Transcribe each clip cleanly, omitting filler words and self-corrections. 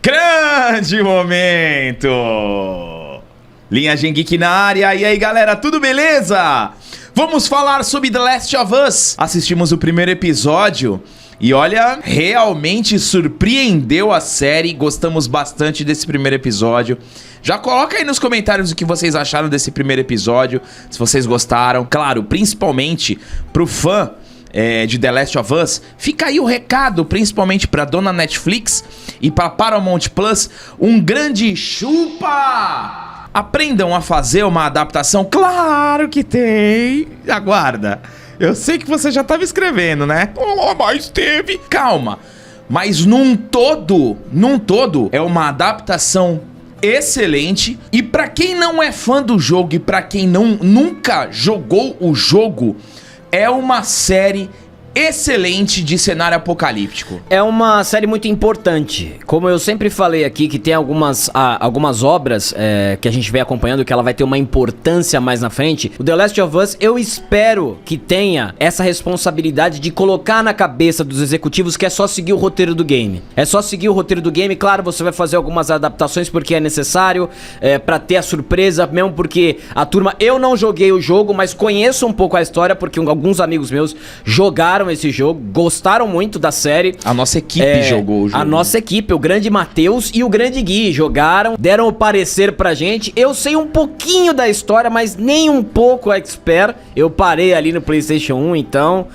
Grande momento! Linhagem Geek na área. E aí, galera, tudo beleza? Vamos falar sobre The Last of Us. Assistimos o primeiro episódio e olha, realmente surpreendeu a série. Gostamos bastante desse primeiro episódio. Já coloca aí nos comentários o que vocês acharam desse primeiro episódio, se vocês gostaram. Claro, principalmente pro fã de The Last of Us, fica aí o recado, principalmente pra dona Netflix e pra Paramount Plus, um grande chupa! Aprendam a fazer uma adaptação. Claro que tem! Aguarda! Eu sei que você já estava escrevendo, né? Oh, mas teve! Calma! Mas num todo, é uma adaptação excelente. E pra quem não é fã do jogo e pra quem nunca jogou o jogo, é uma série excelente de cenário apocalíptico. É uma série muito importante. Como eu sempre falei aqui, que tem algumas obras que a gente vem acompanhando, que ela vai ter uma importância mais na frente. O The Last of Us, eu espero que tenha essa responsabilidade de colocar na cabeça dos executivos que é só seguir o roteiro do game. É só seguir o roteiro do game. Claro, você vai fazer algumas adaptações porque é necessário, pra ter a surpresa, mesmo porque a turma... Eu não joguei o jogo, mas conheço um pouco a história, porque alguns amigos meus jogaram esse jogo, gostaram muito da série. A nossa equipe jogou o jogo. A nossa equipe, o grande Matheus e o grande Gui jogaram, deram o parecer pra gente. Eu sei um pouquinho da história, mas nem um pouco expert. Eu parei ali no PlayStation 1, então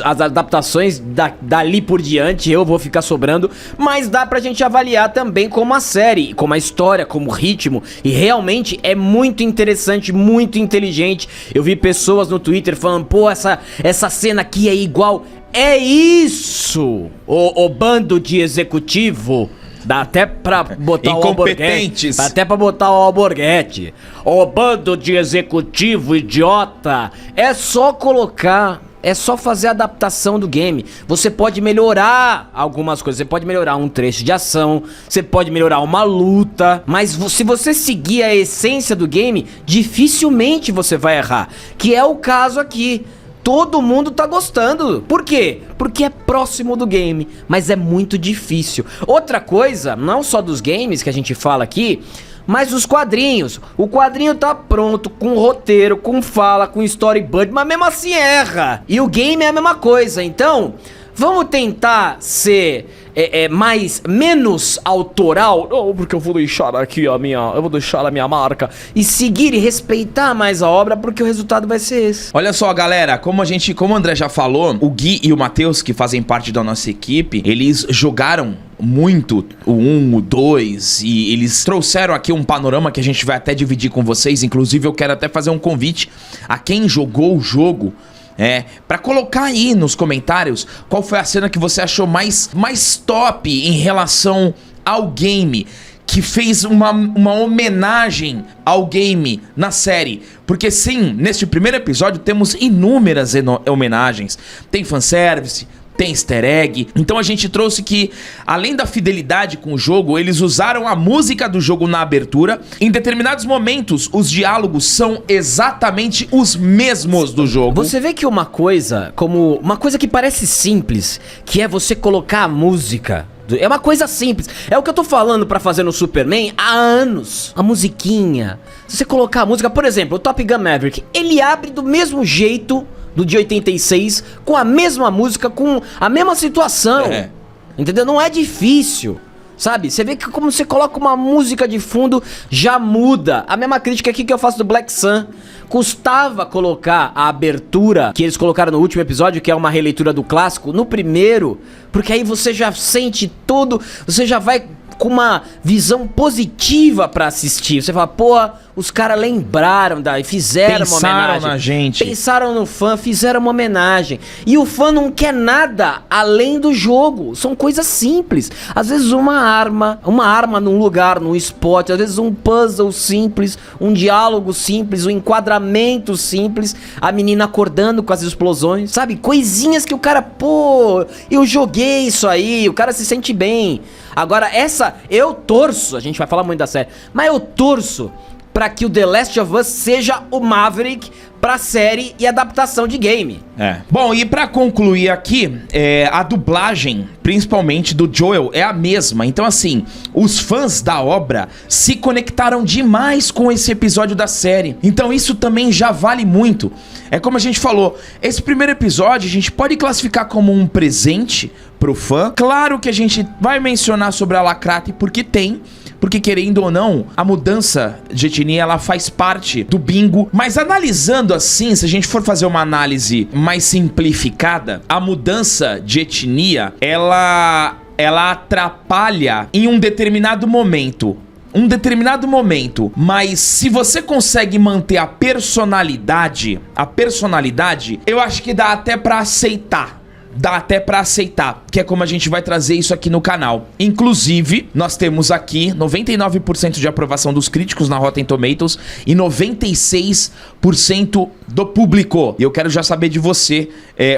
as adaptações dali por diante eu vou ficar sobrando. Mas dá pra gente avaliar também como a série, como a história, como o ritmo. E realmente é muito interessante, muito inteligente. Eu vi pessoas no Twitter falando, pô, essa cena aqui é igual. É isso, o bando de executivo. Dá até pra botar o Alborguete. Dá até pra botar o Alborguete. O bando de executivo idiota. É só colocar, é só fazer a adaptação do game. Você pode melhorar algumas coisas. Você pode melhorar um trecho de ação, você pode melhorar uma luta, mas se você seguir a essência do game, dificilmente você vai errar. Que é o caso aqui. Todo mundo tá gostando. Por quê? Porque é próximo do game, mas é muito difícil. Outra coisa, não só dos games que a gente fala aqui, mas os quadrinhos. O quadrinho tá pronto, com roteiro, com fala, com storyboard, mas mesmo assim erra. E o game é a mesma coisa. Então, vamos tentar ser menos autoral, porque eu vou deixar aqui a minha marca, e seguir e respeitar mais a obra, porque o resultado vai ser esse. Olha só, galera, como o André já falou, o Gui e o Matheus, que fazem parte da nossa equipe, eles jogaram muito o 1, o 2, e eles trouxeram aqui um panorama que a gente vai até dividir com vocês. Inclusive eu quero até fazer um convite a quem jogou o jogo, pra colocar aí nos comentários qual foi a cena que você achou mais top em relação ao game, que fez uma homenagem ao game na série. Porque sim, neste primeiro episódio temos inúmeras homenagens. Tem fanservice, tem easter egg. Então a gente trouxe que, além da fidelidade com o jogo, eles usaram a música do jogo na abertura. Em determinados momentos, os diálogos são exatamente os mesmos do jogo. Você vê que uma coisa que parece simples, que é você colocar a música, é uma coisa simples. É o que eu tô falando pra fazer no Superman há anos. A musiquinha. Se você colocar a música, por exemplo, o Top Gun Maverick, ele abre do mesmo jeito do de 86, com a mesma música, com a mesma situação. Entendeu? Não é difícil, sabe? Você vê que como você coloca uma música de fundo, já muda. A mesma crítica aqui que eu faço do Black Sun. Custava colocar a abertura que eles colocaram no último episódio, que é uma releitura do clássico, no primeiro, porque aí você já sente tudo, você já vai com uma visão positiva pra assistir. Você fala, pô, os caras lembraram e fizeram uma homenagem. Pensaram na gente. Pensaram no fã, fizeram uma homenagem. E o fã não quer nada além do jogo. São coisas simples. Às vezes uma arma num lugar, num spot. Às vezes um puzzle simples, um diálogo simples, um enquadramento simples. A menina acordando com as explosões. Sabe? Coisinhas que o cara, pô, eu joguei isso aí. O cara se sente bem. Agora eu torço, a gente vai falar muito da série, mas eu torço pra que o The Last of Us seja o Maverick pra série e adaptação de game. Bom, e pra concluir aqui, a dublagem, principalmente do Joel, é a mesma. Então, assim, os fãs da obra se conectaram demais com esse episódio da série. Então, isso também já vale muito. É como a gente falou, esse primeiro episódio a gente pode classificar como um presente pro fã. Claro que a gente vai mencionar sobre a Lacrate porque querendo ou não, a mudança de etnia, ela faz parte do bingo. Mas analisando assim, se a gente for fazer uma análise mais simplificada, a mudança de etnia, ela atrapalha em um determinado momento. Mas se você consegue manter a personalidade, eu acho que dá até pra aceitar. Que é como a gente vai trazer isso aqui no canal. Inclusive, nós temos aqui 99% de aprovação dos críticos na Rotten Tomatoes e 96% do público. E eu quero já saber de você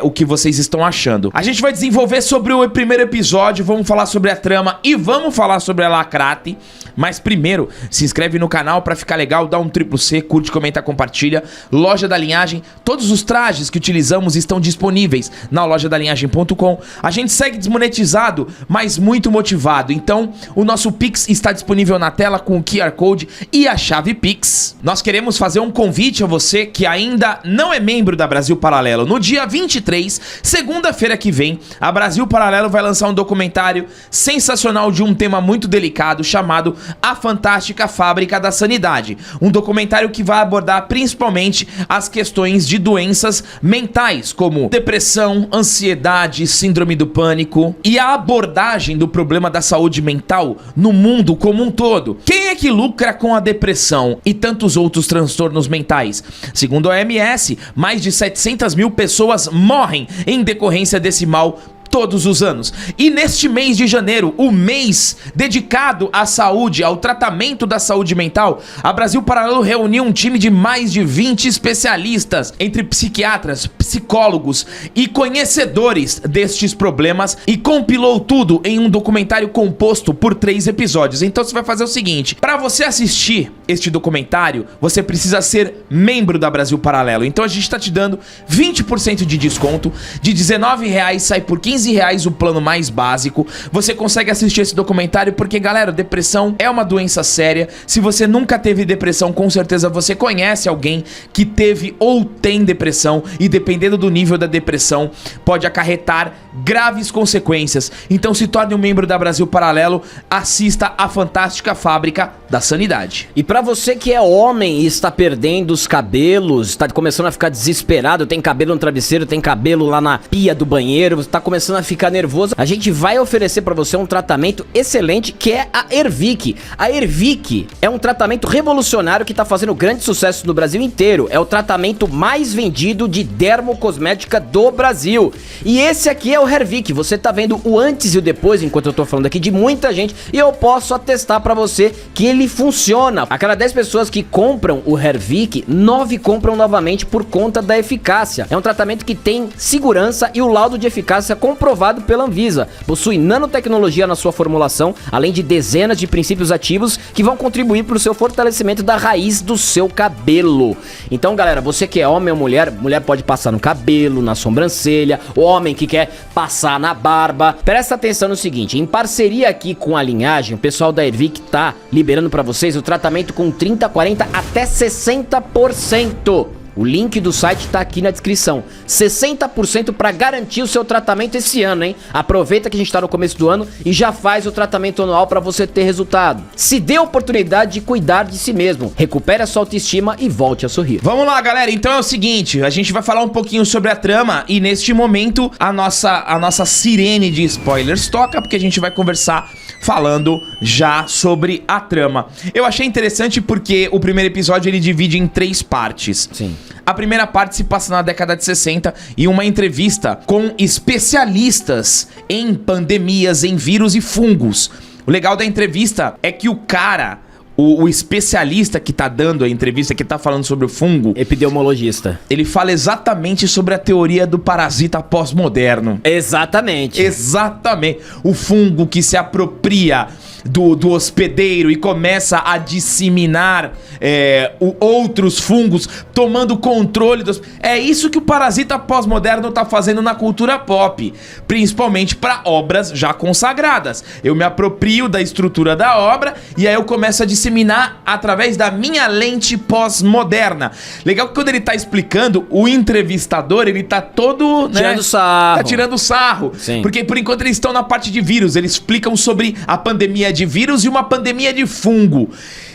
o que vocês estão achando. A gente vai desenvolver sobre o primeiro episódio, vamos falar sobre a trama e vamos falar sobre a Lacrate. Mas primeiro, se inscreve no canal pra ficar legal, dá um triplo C, curte, comenta, compartilha. Loja da Linhagem, todos os trajes que utilizamos estão disponíveis na loja da linhagem.com. A gente segue desmonetizado, mas muito motivado. Então, o nosso Pix está disponível na tela com o QR Code e a chave Pix. Nós queremos fazer um convite a você que ainda não é membro da Brasil Paralelo. No dia 23, segunda-feira que vem, a Brasil Paralelo vai lançar um documentário sensacional de um tema muito delicado chamado A Fantástica Fábrica da Sanidade. Um documentário que vai abordar principalmente as questões de doenças mentais, como depressão, ansiedade, síndrome do pânico e a abordagem do problema da saúde mental no mundo como um todo. Quem é que lucra com a depressão e tantos outros transtornos mentais? Segundo a OMS, mais de 700 mil pessoas morrem em decorrência desse mal todos os anos. E neste mês de janeiro, o mês dedicado à saúde, ao tratamento da saúde mental, a Brasil Paralelo reuniu um time de mais de 20 especialistas, entre psiquiatras, psicólogos e conhecedores destes problemas e compilou tudo em um documentário composto por 3 episódios. Então você vai fazer o seguinte, para você assistir este documentário, você precisa ser membro da Brasil Paralelo. Então a gente está te dando 20% de desconto, de R$19 sai por R$15 o plano mais básico. Você consegue assistir esse documentário porque, galera, depressão é uma doença séria. Se você nunca teve depressão, com certeza você conhece alguém que teve ou tem depressão, e dependendo do nível da depressão, pode acarretar graves consequências. Então se torne um membro da Brasil Paralelo, assista a Fantástica Fábrica da Sanidade. E pra você que é homem e está perdendo os cabelos, está começando a ficar desesperado, tem cabelo no travesseiro, tem cabelo lá na pia do banheiro, você tá começando a ficar nervoso, a gente vai oferecer pra você um tratamento excelente que é a Hervik. A Hervik é um tratamento revolucionário que tá fazendo grande sucesso no Brasil inteiro. É o tratamento mais vendido de dermocosmética do Brasil. E esse aqui é o Hervik. Você tá vendo o antes e o depois enquanto eu tô falando aqui de muita gente, e eu posso atestar pra você que ele funciona. A cada 10 pessoas que compram o Hervik, 9 compram novamente por conta da eficácia. É um tratamento que tem segurança e o laudo de eficácia comprovado pela Anvisa. Possui nanotecnologia na sua formulação, além de dezenas de princípios ativos que vão contribuir para o seu fortalecimento da raiz do seu cabelo. Então, galera, você que é homem ou mulher, mulher pode passar no cabelo, na sobrancelha, o homem que quer passar na barba. Presta atenção no seguinte, em parceria aqui com a Linhagem, o pessoal da Hervik tá liberando para vocês o tratamento com 30, 40 até 60%. O link do site tá aqui na descrição. 60% para garantir o seu tratamento esse ano, hein? Aproveita que a gente tá no começo do ano e já faz o tratamento anual para você ter resultado. Se dê a oportunidade de cuidar de si mesmo. Recupere a sua autoestima e volte a sorrir. Vamos lá, galera. Então é o seguinte, a gente vai falar um pouquinho sobre a trama e neste momento a nossa sirene de spoilers toca, porque a gente vai conversar falando já sobre a trama. Eu achei interessante porque o primeiro episódio ele divide em 3 partes. Sim. A primeira parte se passa na década de 60 e uma entrevista com especialistas em pandemias, em vírus e fungos. O legal da entrevista é que o cara, o especialista que tá dando a entrevista, que tá falando sobre o fungo, epidemiologista, ele fala exatamente sobre a teoria do parasita pós-moderno. Exatamente. Exatamente. O fungo que se apropria do hospedeiro e começa a disseminar outros fungos, tomando controle dos... É isso que o parasita pós-moderno tá fazendo na cultura pop, principalmente para obras já consagradas. Eu me aproprio da estrutura da obra e aí eu começo a disseminar através da minha lente pós-moderna. Legal que quando ele tá explicando, o entrevistador, ele tá todo... Tirando sarro. Tá tirando sarro. Sim. Porque por enquanto eles estão na parte de vírus, eles explicam sobre a pandemia de vírus e uma pandemia de fungo.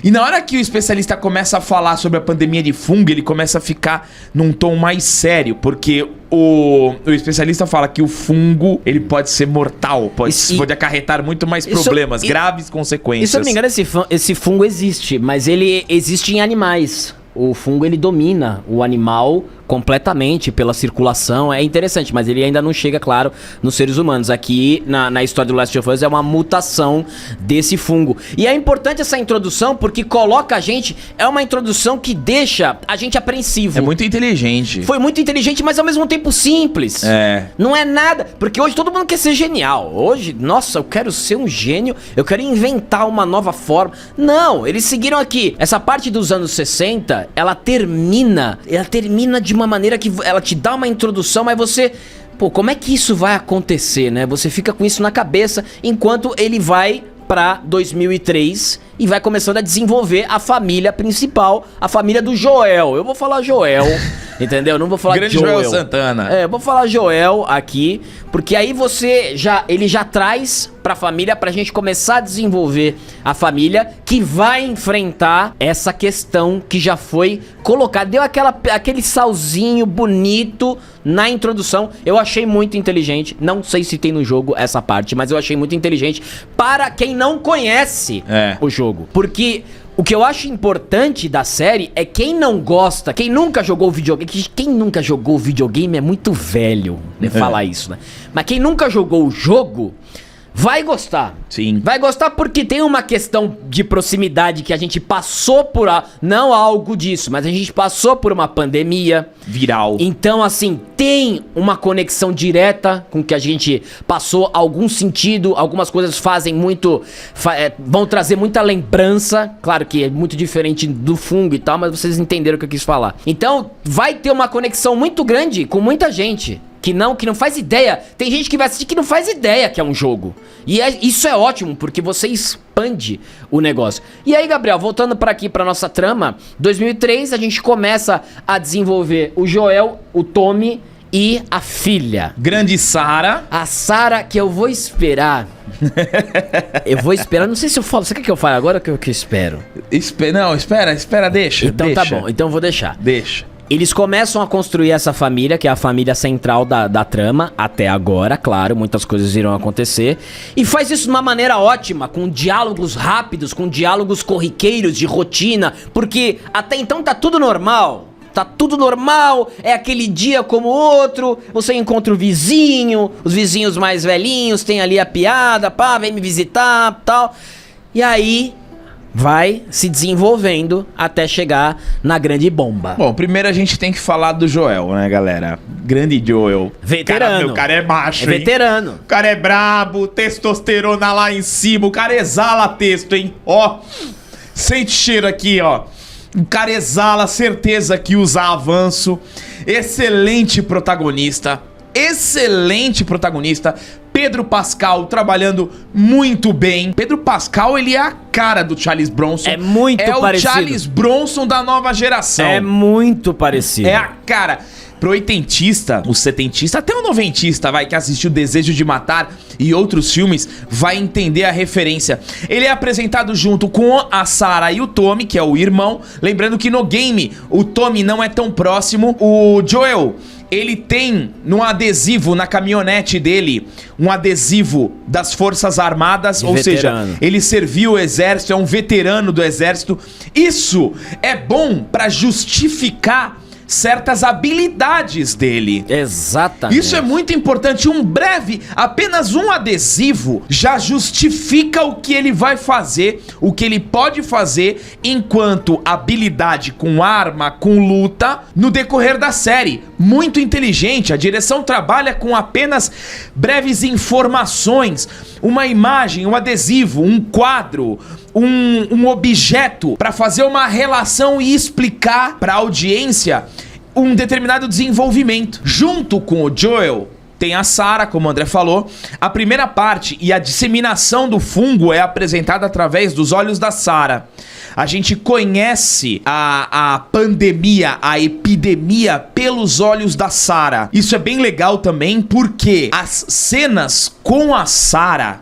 E na hora que o especialista começa a falar sobre a pandemia de fungo, ele começa a ficar num tom mais sério, porque o especialista fala que o fungo, ele pode ser mortal, pode acarretar muito mais problemas, graves consequências. Se eu não me engano, esse fungo existe, mas ele existe em animais. O fungo, ele domina o animal completamente pela circulação. É interessante, mas ele ainda não chega, claro, nos seres humanos. Aqui, na história do Last of Us, é uma mutação desse fungo. E é importante essa introdução porque coloca a gente... É uma introdução que deixa a gente apreensivo. É muito inteligente. Foi muito inteligente, mas ao mesmo tempo simples. Não é nada... Porque hoje todo mundo quer ser genial. Hoje, nossa, eu quero ser um gênio. Eu quero inventar uma nova forma. Não, eles seguiram aqui. Essa parte dos anos 60, ela termina de uma maneira que ela te dá uma introdução, mas você... Pô, como é que isso vai acontecer, né? Você fica com isso na cabeça enquanto ele vai pra 2003 e vai começando a desenvolver a família principal, a família do Joel. Eu vou falar Joel, entendeu? Eu não vou falar Grande Joel Santana. Eu vou falar Joel aqui, porque aí ele já traz pra família, pra gente começar a desenvolver a família que vai enfrentar essa questão que já foi colocada. Deu aquele salzinho bonito na introdução. Eu achei muito inteligente. Não sei se tem no jogo essa parte, mas eu achei muito inteligente para quem não conhece o jogo. Porque o que eu acho importante da série é quem não gosta, quem nunca jogou videogame. Quem nunca jogou videogame é muito velho, né, falar isso, né? Mas quem nunca jogou o jogo vai gostar. Sim. Vai gostar porque tem uma questão de proximidade que a gente passou por... Não algo disso, mas a gente passou por uma pandemia viral. Então, assim, tem uma conexão direta com que a gente passou, algum sentido. Algumas coisas fazem muito... vão trazer muita lembrança. Claro que é muito diferente do fungo e tal, mas vocês entenderam o que eu quis falar. Então, vai ter uma conexão muito grande com muita gente que não faz ideia. Tem gente que vai assistir que não faz ideia que é um jogo. E isso é ótimo, porque você expande o negócio. E aí, Gabriel, voltando para aqui, para nossa trama, 2003 a gente começa a desenvolver o Joel, o Tommy e a filha. Grande Sarah. A Sarah, que eu vou esperar. Não sei se eu falo. Você quer que eu fale agora ou que eu espero? Não, espera, deixa. Então tá bom, então eu vou deixar. Deixa. Eles começam a construir essa família, que é a família central da trama, até agora, claro, muitas coisas irão acontecer. E faz isso de uma maneira ótima, com diálogos rápidos, com diálogos corriqueiros, de rotina, porque até então tá tudo normal. Tá tudo normal, é aquele dia como outro, você encontra o vizinho, os vizinhos mais velhinhos, tem ali a piada, vem me visitar, tal. E aí... vai se desenvolvendo até chegar na grande bomba. Bom, primeiro a gente tem que falar do Joel, né, galera? Grande Joel. Veterano. O cara é macho, hein? Veterano. O cara é brabo, testosterona lá em cima. O cara exala texto, hein? Ó, sente cheiro aqui, ó. O cara exala, certeza que usa avanço. Excelente protagonista. Pedro Pascal trabalhando muito bem. Pedro Pascal, ele é a cara do Charles Bronson. É muito parecido. É o Charles Bronson da nova geração. É muito parecido. É a cara. Pro oitentista, o setentista, até o noventista, que assistiu Desejo de Matar e outros filmes, vai entender a referência. Ele é apresentado junto com a Sarah e o Tommy, que é o irmão. Lembrando que no game, o Tommy não é tão próximo. O Joel... ele tem no adesivo, na caminhonete dele, um adesivo das Forças Armadas, ou seja, ele serviu o exército, é um veterano do exército. Isso é bom pra justificar certas habilidades dele. Exatamente. Isso é muito importante. Apenas um adesivo já justifica o que ele vai fazer, o que ele pode fazer enquanto habilidade com arma, com luta, no decorrer da série. Muito inteligente. A direção trabalha com apenas breves informações, uma imagem, um adesivo, um quadro, um objeto para fazer uma relação e explicar para a audiência um determinado desenvolvimento. Junto com o Joel tem a Sarah, como o André falou. A primeira parte e a disseminação do fungo é apresentada através dos olhos da Sarah. A gente conhece a pandemia, a epidemia pelos olhos da Sarah. Isso é bem legal também porque as cenas com a Sarah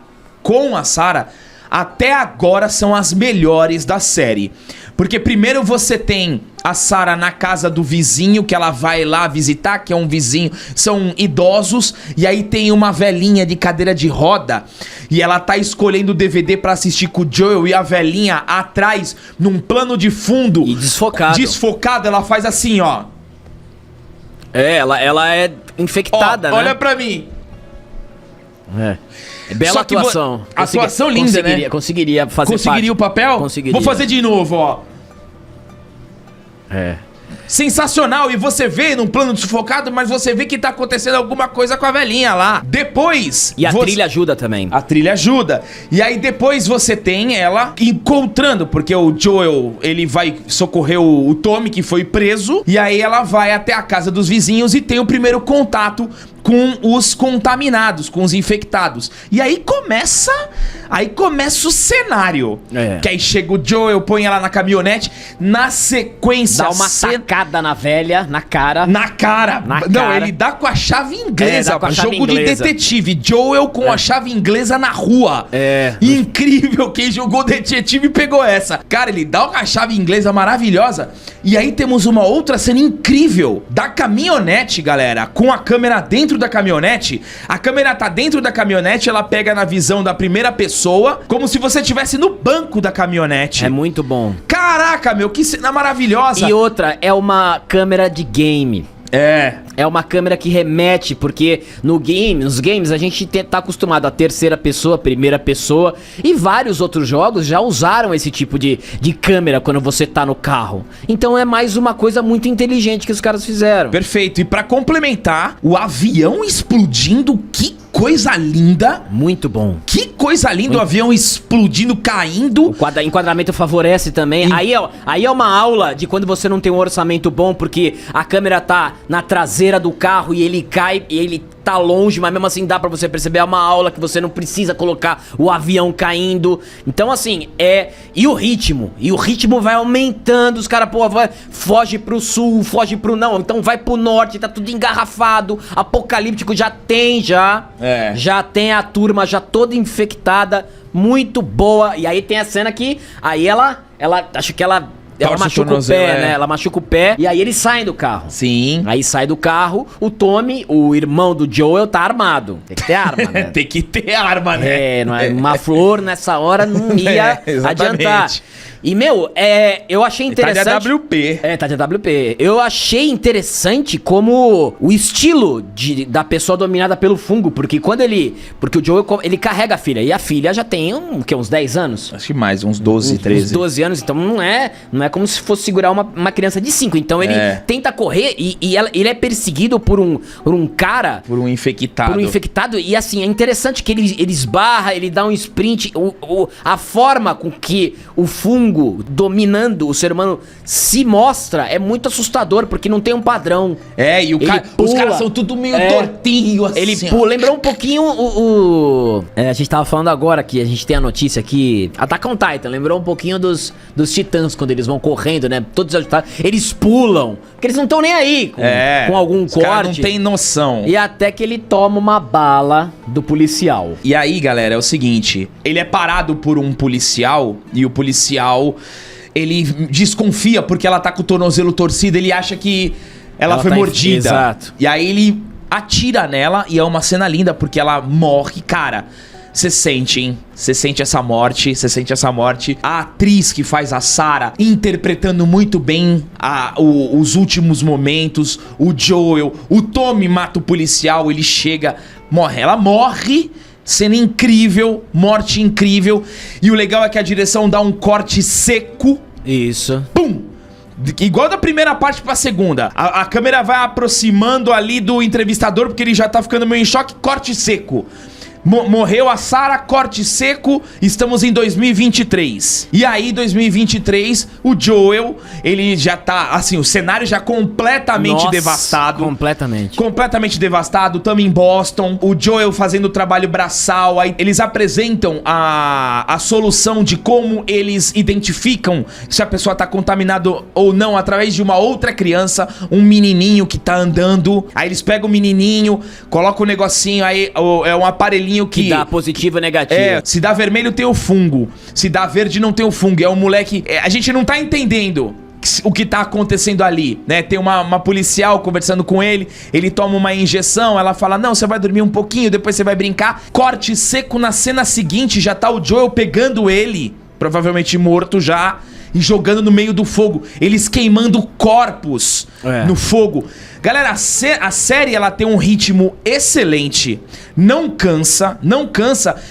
até agora são as melhores da série. Porque primeiro você tem a Sarah na casa do vizinho, que ela vai lá visitar, que é um vizinho, são idosos, e aí tem uma velhinha de cadeira de roda, e ela tá escolhendo o DVD pra assistir com o Joel, e a velhinha atrás, num plano de fundo... E desfocado, ela faz assim, ó. Ela é infectada, ó, né? Olha pra mim. Bela atuação. Atuação linda, né? Conseguiria fazer Conseguiria o papel? Conseguiria. Vou fazer de novo, ó. É. Sensacional, e você vê num plano desfocado, mas você vê que tá acontecendo alguma coisa com a velhinha lá. Depois... E a trilha ajuda também. A trilha ajuda. E aí depois você tem ela encontrando, porque o Joel, ele vai socorrer o Tommy, que foi preso, e aí ela vai até a casa dos vizinhos e tem o primeiro contato com os contaminados, com os infectados. E aí começa o cenário. Que aí chega o Joel, põe ela na caminhonete, na sequência... Dá uma tacada na velha, na cara. Não, ele dá com a chave inglesa, jogo de detetive. Joel com a chave inglesa na rua. Incrível, quem jogou detetive pegou essa. Cara, ele dá com a chave inglesa maravilhosa. E aí temos uma outra cena incrível da caminhonete, galera, com a câmera dentro da caminhonete. A câmera tá dentro da caminhonete, ela pega na visão da primeira pessoa, como se você estivesse no banco da caminhonete. É muito bom. Caraca, meu, que cena maravilhosa. E outra, é uma câmera de game. É uma câmera que remete, porque nos games a gente tá acostumado a terceira pessoa, primeira pessoa, e vários outros jogos já usaram esse tipo de câmera quando você tá no carro. Então é mais uma coisa muito inteligente que os caras fizeram. Perfeito, e pra complementar, o avião explodindo, que coisa linda. Muito bom. Que coisa linda, o avião explodindo, caindo. O enquadramento favorece também. Aí é uma aula de quando você não tem um orçamento bom, porque a câmera tá na traseira do carro e ele cai e ele tá longe, mas mesmo assim dá pra você perceber. É uma aula que você não precisa colocar o avião caindo. Então assim, E o ritmo vai aumentando. Os caras, foge pro sul, foge pro... Não, então vai pro norte, tá tudo engarrafado. Apocalíptico, já tem a turma já toda infectada. Muito boa. E aí tem a cena que... Aí ela acho que ela machuca o pé, né? Ela machuca o pé e aí eles saem do carro. Sim. Aí sai do carro, o Tommy, o irmão do Joel, tá armado. Tem que ter arma, né? Tem que ter arma, né? Uma flor nessa hora não ia adiantar. E, eu achei interessante... Tá de AWP. Tá de AWP. Eu achei interessante como o estilo da pessoa dominada pelo fungo, porque porque o Joel, ele carrega a filha, e a filha já tem uns 10 anos? Acho que mais, uns 12, 13. Uns 12 anos, então não é como se fosse segurar uma criança de 5. Então ele tenta correr e ele é perseguido por um cara... Por um infectado. E assim, é interessante que ele esbarra, ele dá um sprint, a forma com que o fungo dominando o ser humano se mostra é muito assustador, porque não tem um padrão. E os caras são tudo meio tortinho assim. Ele pula, lembrou um pouquinho a gente tava falando agora que a gente tem a notícia aqui, Attack on Titan, lembrou um pouquinho dos titãs quando eles vão correndo, né? Todos agitados, eles pulam, porque eles não estão nem aí com algum corte. Os caras não tem noção. E até que ele toma uma bala do policial. E aí, galera, é o seguinte, ele é parado por um policial e o policial ele desconfia porque ela tá com o tornozelo torcido, ele acha que ela foi mordida. Exato. E aí ele atira nela e é uma cena linda porque ela morre, cara. você sente, hein? Você sente essa morte, você sente essa morte. A atriz que faz a Sarah interpretando muito bem os últimos momentos. O Joel, o Tommy mata o policial, ele chega, morre. Ela morre, cena incrível, morte incrível. E o legal é que a direção dá um corte seco. Isso. Pum! Igual da primeira parte pra segunda. A câmera vai aproximando ali do entrevistador, porque ele já tá ficando meio em choque. Corte seco. Morreu a Sarah, corte seco, estamos em 2023. E aí, 2023, o Joel, ele já tá, assim, o cenário já completamente devastado. Completamente devastado, tamo em Boston, o Joel fazendo o trabalho braçal, aí eles apresentam a solução de como eles identificam se a pessoa tá contaminada ou não, através de uma outra criança, um menininho que tá andando. Aí eles pegam o menininho, colocam o negocinho, aí é um aparelhinho que dá positivo e negativo. Se dá vermelho tem o fungo, se dá verde não tem o fungo. É um moleque... a gente não tá entendendo o que tá acontecendo ali, né? Tem uma policial conversando com ele, ele toma uma injeção, ela fala, não, você vai dormir um pouquinho, depois você vai brincar. Corte seco, na cena seguinte já tá o Joel pegando ele, provavelmente morto já, e jogando no meio do fogo. Eles queimando corpos no fogo. Galera, a série, ela tem um ritmo excelente. Não cansa.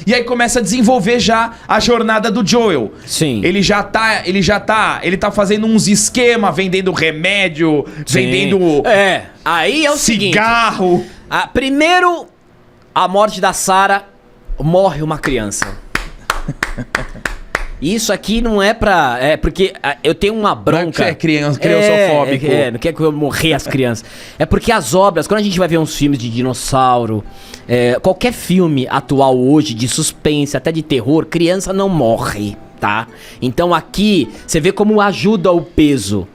E aí começa a desenvolver já a jornada do Joel. Sim. Ele tá fazendo uns esquemas, vendendo remédio, vendendo... Aí é o seguinte. Cigarro. Primeiro, a morte da Sarah, morre uma criança. Isso aqui não é pra... porque eu tenho uma bronca... Não é que você é criançofóbico. Não quer que eu morrer as crianças. É porque as obras... Quando a gente vai ver uns filmes de dinossauro... qualquer filme atual hoje, de suspense, até de terror, criança não morre, tá? Então aqui, você vê como ajuda o peso.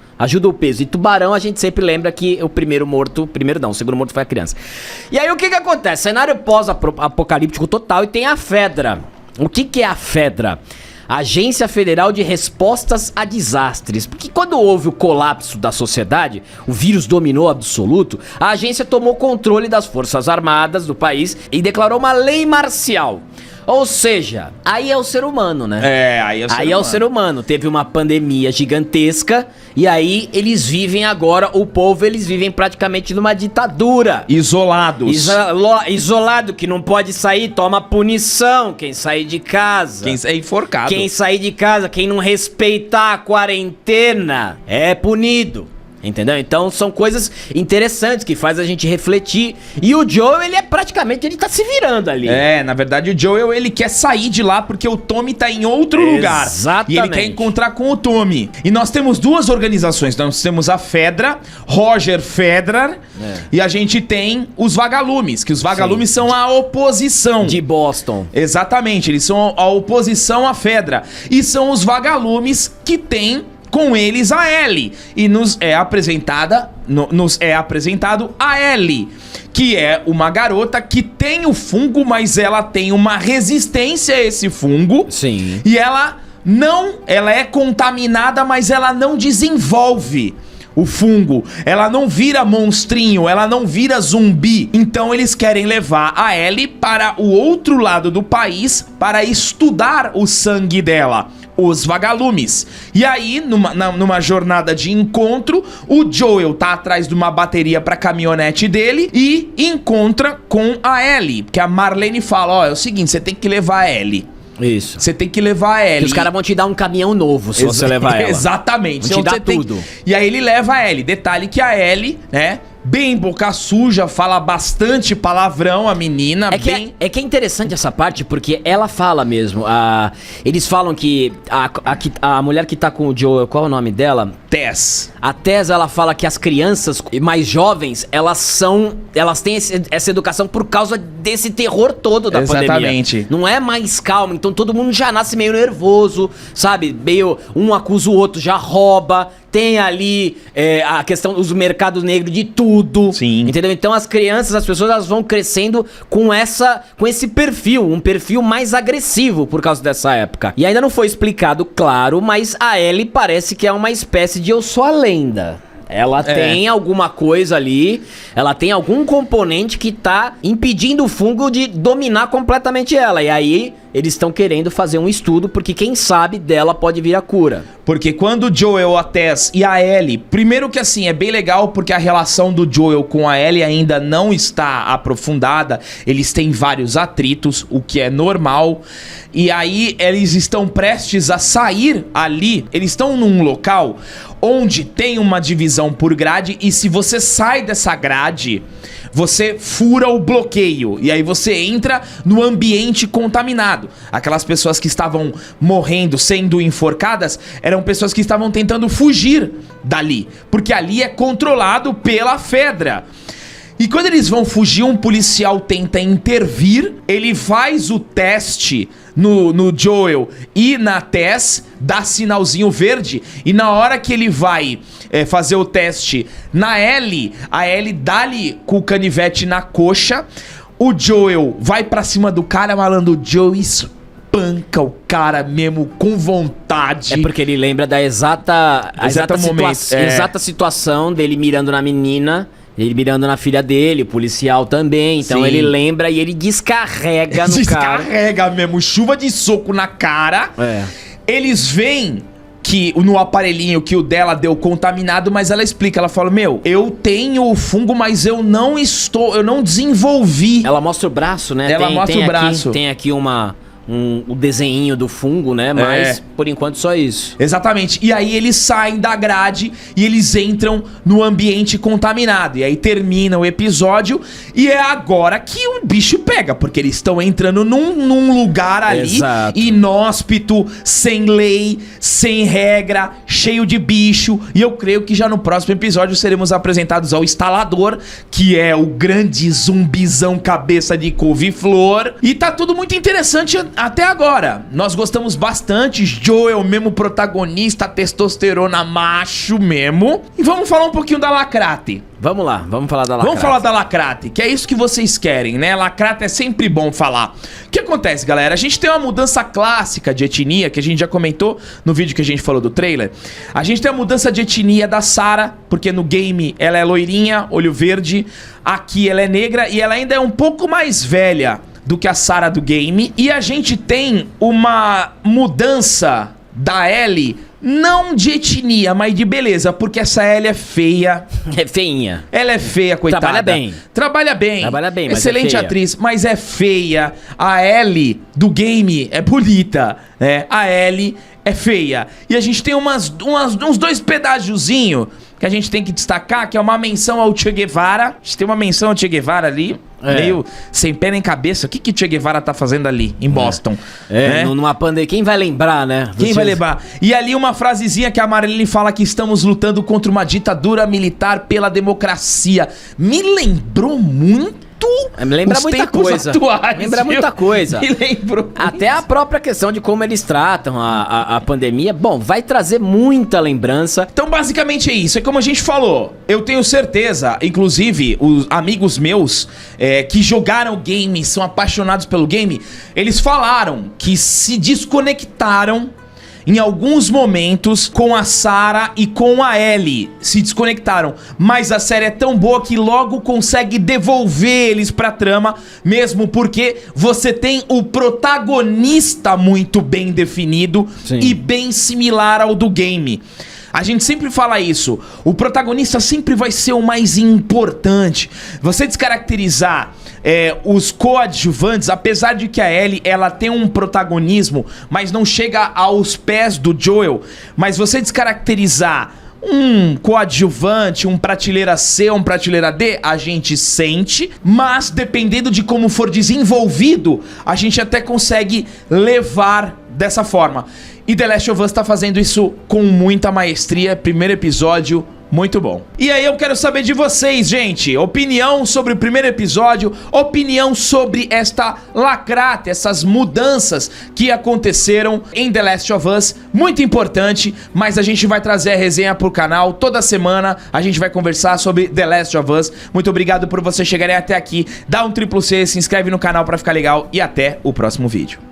E Tubarão, a gente sempre lembra que o primeiro morto... o segundo morto foi a criança. E aí, o que acontece? Cenário pós-apocalíptico total e tem a Fedra. O que é a Fedra? Agência Federal de Respostas a Desastres. Porque quando houve o colapso da sociedade, o vírus dominou absoluto, a agência tomou controle das Forças Armadas do país e declarou uma lei marcial. Ou seja, aí é o ser humano, né? Aí é o ser humano. Teve uma pandemia gigantesca e aí eles vivem agora, o povo, eles vivem praticamente numa ditadura. Isolados. Isolado, que não pode sair, toma punição. Quem sair de casa. Quem é enforcado. Quem sair de casa, quem não respeitar a quarentena é punido. Entendeu? Então são coisas interessantes que faz a gente refletir. E o Joel, ele tá se virando ali. Na verdade o Joel, ele quer sair de lá porque o Tommy tá em outro lugar. Exatamente. E ele quer encontrar com o Tommy. E nós temos duas organizações. Nós temos a Fedra, Roger Federer, e a gente tem os Vagalumes, que os Vagalumes são a oposição. De Boston. Exatamente, eles são a oposição à Fedra. E são os Vagalumes que têm com eles a Ellie. E nos é apresentado a Ellie, que é uma garota que tem o fungo, mas ela tem uma resistência a esse fungo. Sim. E ela é contaminada, mas ela não desenvolve o fungo. Ela não vira monstrinho, ela não vira zumbi. Então eles querem levar a Ellie para o outro lado do país para estudar o sangue dela, os Vagalumes. E aí, numa jornada de encontro, o Joel tá atrás de uma bateria pra caminhonete dele e encontra com a Ellie. Porque a Marlene fala, é o seguinte, você tem que levar a Ellie. Isso. Você tem que levar a Ellie. Que os caras vão te dar um caminhão novo se você levar ela. Exatamente. Vão te dar tudo. E aí ele leva a Ellie. Detalhe que a Ellie, né, bem boca suja, fala bastante palavrão, a menina. É que é interessante essa parte, porque ela fala mesmo. Eles falam que a mulher que tá com o Joel, qual é o nome dela? Tess. A Tess, ela fala que as crianças mais jovens, elas têm essa educação por causa desse terror todo da pandemia. Exatamente. Não é mais calmo, então todo mundo já nasce meio nervoso, sabe? Meio um acusa o outro, já rouba. Tem ali a questão dos mercados negros de tudo. Sim. Entendeu? Então as crianças, as pessoas, elas vão crescendo com esse perfil, um perfil mais agressivo por causa dessa época. E ainda não foi explicado, claro, mas a Ellie parece que é uma espécie de eu sou a lenda. Ela tem alguma coisa ali, ela tem algum componente que tá impedindo o fungo de dominar completamente ela. E aí eles estão querendo fazer um estudo, porque quem sabe dela pode vir a cura. Porque quando o Joel, a Tess e a Ellie... Primeiro que assim, é bem legal porque a relação do Joel com a Ellie ainda não está aprofundada. Eles têm vários atritos, o que é normal. E aí eles estão prestes a sair ali. Eles estão num local onde tem uma divisão por grade. E se você sai dessa grade, você fura o bloqueio. E aí você entra no ambiente contaminado. Aquelas pessoas que estavam morrendo, sendo enforcadas, eram pessoas que estavam tentando fugir dali. Porque ali é controlado pela Fedra. E quando eles vão fugir, um policial tenta intervir. Ele faz o teste no Joel e na Tess, dá sinalzinho verde. E na hora que ele vai fazer o teste na Ellie, a Ellie dá-lhe com o canivete na coxa. O Joel vai pra cima do cara, malandro. O Joel espanca o cara mesmo com vontade. É porque ele lembra da exata situação dele mirando na menina, ele mirando na filha dele, o policial também. Então Sim. ele lembra e ele descarrega no cara. Descarrega mesmo, chuva de soco na cara. Eles veem que no aparelhinho que o dela deu contaminado, mas ela explica, ela fala, meu, eu tenho o fungo, mas eu não desenvolvi. Ela mostra o braço, né? Ela mostra o braço. Tem aqui o desenhinho do fungo, né? Mas, por enquanto, só isso. Exatamente. E aí eles saem da grade e eles entram no ambiente contaminado. E aí termina o episódio e é agora que o bicho pega, porque eles estão entrando num lugar ali, inóspito, sem lei, sem regra, cheio de bicho. E eu creio que já no próximo episódio seremos apresentados ao instalador, que é o grande zumbizão cabeça de couve-flor. E tá tudo muito interessante até agora. Nós gostamos bastante. Joel mesmo protagonista, testosterona macho mesmo. E vamos falar um pouquinho da Lacrate. Vamos lá, vamos falar da Lacrate. Vamos falar da Lacrate, que é isso que vocês querem, né? Lacrate é sempre bom falar. O que acontece, galera? A gente tem uma mudança clássica de etnia, que a gente já comentou no vídeo que a gente falou do trailer. A gente tem a mudança de etnia da Sarah, porque no game ela é loirinha, olho verde. Aqui ela é negra e ela ainda é um pouco mais velha do que a Sarah do game. E a gente tem uma mudança da Ellie, não de etnia, mas de beleza, porque essa Ellie é feia. É feinha. Ela é feia, coitada. Trabalha bem, mas excelente atriz, mas é feia. A Ellie do game é bonita, né? A Ellie é feia. E a gente tem uns dois pedágiozinhos que a gente tem que destacar, que é uma menção ao Che Guevara. A gente tem uma menção ao Che Guevara ali, meio sem pé nem cabeça. O que Che Guevara tá fazendo ali, em Boston? Né? Numa pandemia. Quem vai lembrar, né? Quem vai lembrar? E ali uma frasezinha que a Marilyn fala que estamos lutando contra uma ditadura militar pela democracia. Me lembrou muito. Me lembra muita coisa. Atuais, lembra muita coisa. Me lembrou. Até a própria questão de como eles tratam a pandemia. Bom, vai trazer muita lembrança. Então, basicamente é isso. É como a gente falou. Eu tenho certeza, inclusive, os amigos meus que jogaram o game, são apaixonados pelo game, eles falaram que se desconectaram em alguns momentos com a Sarah e com a Ellie. Se desconectaram. Mas a série é tão boa que logo consegue devolver eles pra trama, mesmo porque você tem o protagonista muito bem definido. Sim. E bem similar ao do game. A gente sempre fala isso. O protagonista sempre vai ser o mais importante. Você descaracterizar os coadjuvantes, apesar de que a Ellie, ela tem um protagonismo, mas não chega aos pés do Joel. Mas você descaracterizar um coadjuvante, um prateleira C, um prateleira D, a gente sente, mas dependendo de como for desenvolvido, a gente até consegue levar dessa forma. E The Last of Us tá fazendo isso com muita maestria. Primeiro episódio, muito bom. E aí eu quero saber de vocês, gente. Opinião sobre o primeiro episódio, opinião sobre esta Lacrate, essas mudanças que aconteceram em The Last of Us. Muito importante, mas a gente vai trazer a resenha pro canal. Toda semana a gente vai conversar sobre The Last of Us. Muito obrigado por vocês chegarem até aqui. Dá um triplo C, se inscreve no canal pra ficar legal e até o próximo vídeo.